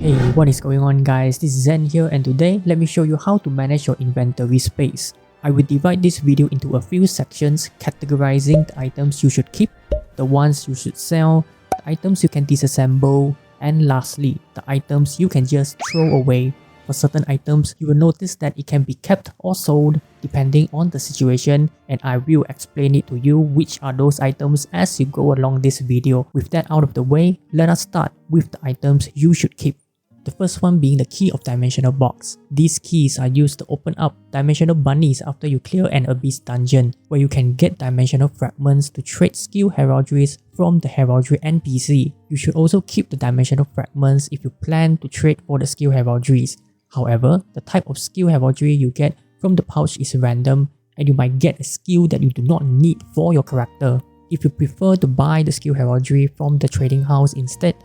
Hey, what is going on guys? This is Zen here, and today let me show you how to manage your inventory space. I will divide this video into a few sections, categorizing the items you should keep, the ones you should sell, the items you can disassemble, and lastly, the items you can just throw away. For certain items, you will notice that it can be kept or sold depending on the situation, and I will explain it to you which are those items as you go along this video. With that out of the way, let us start with the items you should keep. The first one being the key of dimensional box. These keys are used to open up dimensional bunnies after you clear an abyss dungeon, where you can get dimensional fragments to trade skill heraldries from the heraldry NPC. You should also keep the dimensional fragments if you plan to trade for the skill heraldries. However, the type of skill heraldry you get from the pouch is random, and you might get a skill that you do not need for your character. If you prefer to buy the skill heraldry from the trading house instead,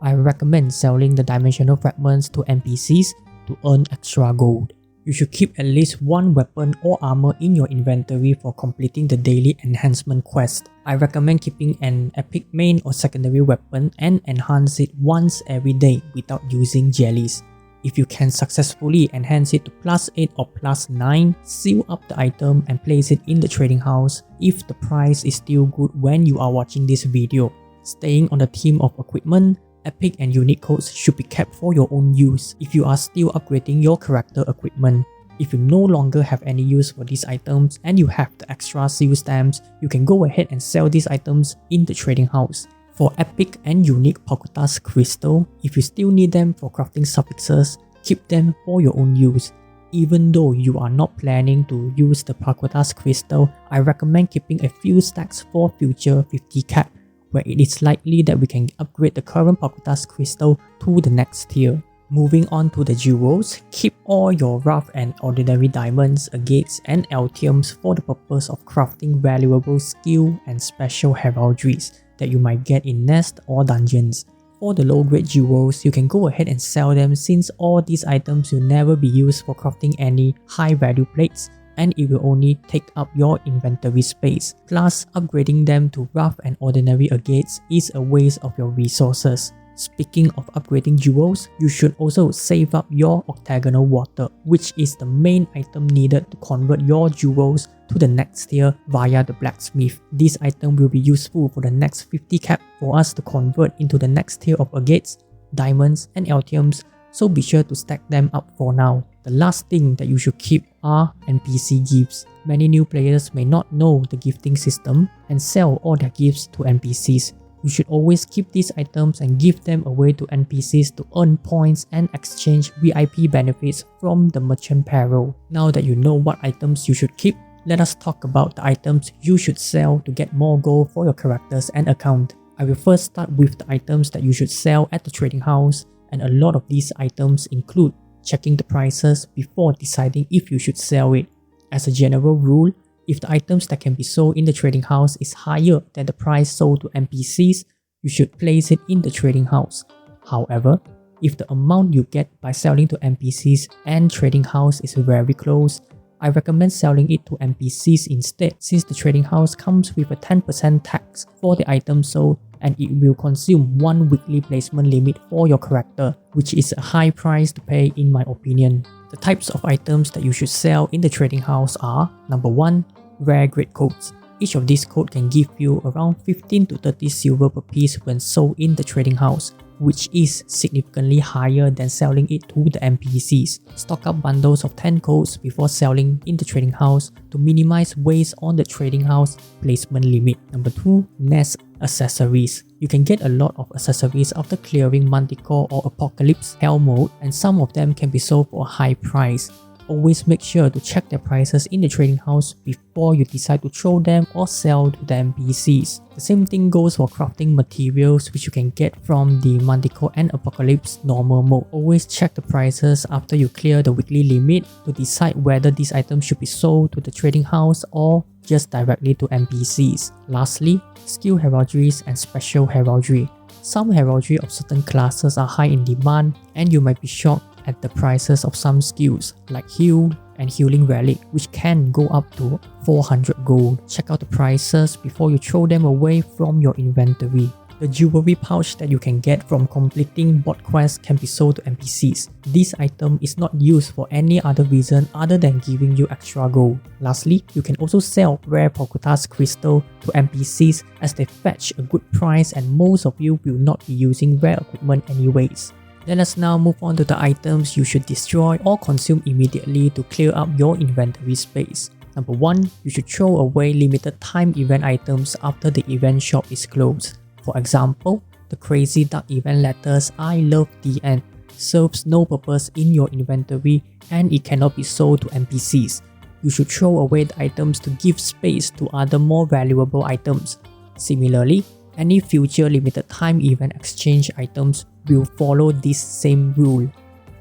I recommend selling the dimensional fragments to NPCs to earn extra gold. You should keep at least one weapon or armor in your inventory for completing the daily enhancement quest. I recommend keeping an epic main or secondary weapon and enhance it once every day without using jellies. If you can successfully enhance it to +8 or +9, seal up the item and place it in the trading house if the price is still good when you are watching this video. Staying on the theme of equipment, epic and unique codes should be kept for your own use if you are still upgrading your character equipment. If you no longer have any use for these items and you have the extra seal stamps, you can go ahead and sell these items in the trading house. For epic and unique Pagodas crystal, if you still need them for crafting suffixes, keep them for your own use. Even though you are not planning to use the Pagodas crystal, I recommend keeping a few stacks for future 50 cap, where it is likely that we can upgrade the current Pagodas crystal to the next tier. Moving on to the jewels, keep all your rough and ordinary diamonds, agates, and altiums for the purpose of crafting valuable skill and special heraldries that you might get in nest or dungeons. For the low grade jewels, you can go ahead and sell them since all these items will never be used for crafting any high value plates, and it will only take up your inventory space. Plus, upgrading them to rough and ordinary agates is a waste of your resources. Speaking of upgrading jewels, you should also save up your octagonal water, which is the main item needed to convert your jewels to the next tier via the blacksmith. This item will be useful for the next 50 cap for us to convert into the next tier of agates, diamonds, and altiums, so be sure to stack them up for now. The last thing that you should keep are NPC gifts. Many new players may not know the gifting system and sell all their gifts to NPCs. You should always keep these items and give them away to NPCs to earn points and exchange VIP benefits from the merchant payroll. Now that you know what items you should keep, let us talk about the items you should sell to get more gold for your characters and account. I will first start with the items that you should sell at the trading house, and a lot of these items include checking the prices before deciding if you should sell it. As a general rule, if the items that can be sold in the trading house is higher than the price sold to NPCs, you should place it in the trading house. However, if the amount you get by selling to NPCs and trading house is very close, I recommend selling it to NPCs instead, since the trading house comes with a 10% tax for the item sold, and it will consume one weekly placement limit for your character, which is a high price to pay in my opinion. The types of items that you should sell in the trading house are: number 1, rare grade codes. Each of these codes can give you around 15 to 30 silver per piece when sold in the trading house, which is significantly higher than selling it to the NPCs. Stock up bundles of 10 codes before selling in the trading house to minimize waste on the trading house placement limit. Number 2, nest accessories. You can get a lot of accessories after clearing Manticore or Apocalypse Hell mode, and some of them can be sold for a high price. Always make sure to check their prices in the trading house before you decide to throw them or sell to the NPCs. The same thing goes for crafting materials, which you can get from the Manticore and Apocalypse normal mode. Always check the prices after you clear the weekly limit to decide whether these items should be sold to the trading house or just directly to NPCs. Lastly, skill heraldries and special heraldry. Some heraldry of certain classes are high in demand, and you might be shocked at the prices of some skills like Heal and Healing Relic, which can go up to 400 gold. Check out the prices before you throw them away from your inventory. The jewelry pouch that you can get from completing bot quests can be sold to NPCs. This item is not used for any other reason other than giving you extra gold. Lastly, you can also sell rare Pokutas crystal to NPCs as they fetch a good price and most of you will not be using rare equipment anyways. Let us now move on to the items you should destroy or consume immediately to clear up your inventory space. Number 1. You should throw away limited time event items after the event shop is closed. For example, the crazy dark event letters I love the end serves no purpose in your inventory and it cannot be sold to NPCs. You should throw away the items to give space to other more valuable items. Similarly, any future limited time event exchange items will follow this same rule.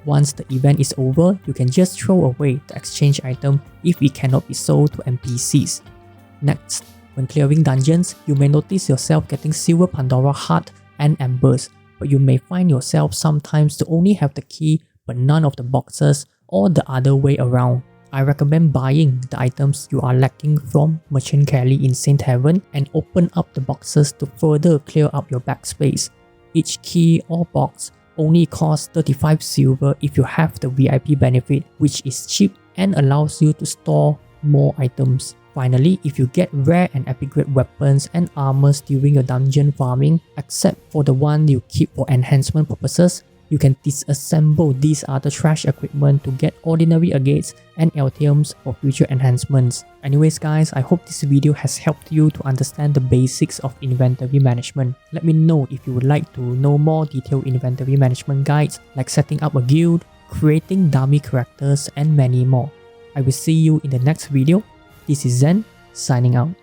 Once the event is over, you can just throw away the exchange item if it cannot be sold to NPCs. Next, when clearing dungeons, you may notice yourself getting silver Pandora heart and embers, but you may find yourself sometimes to only have the key but none of the boxes or the other way around. I recommend buying the items you are lacking from Merchant Kelly in Saint Heaven and open up the boxes to further clear up your backspace. Each key or box only costs 35 silver if you have the VIP benefit, which is cheap and allows you to store more items. Finally, if you get rare and epic grade weapons and armors during your dungeon farming, except for the one you keep for enhancement purposes, you can disassemble these other trash equipment to get ordinary agates and LTMs for future enhancements. Anyways guys, I hope this video has helped you to understand the basics of inventory management. Let me know if you would like to know more detailed inventory management guides like setting up a guild, creating dummy characters and many more. I will see you in the next video. This is Zen, signing out.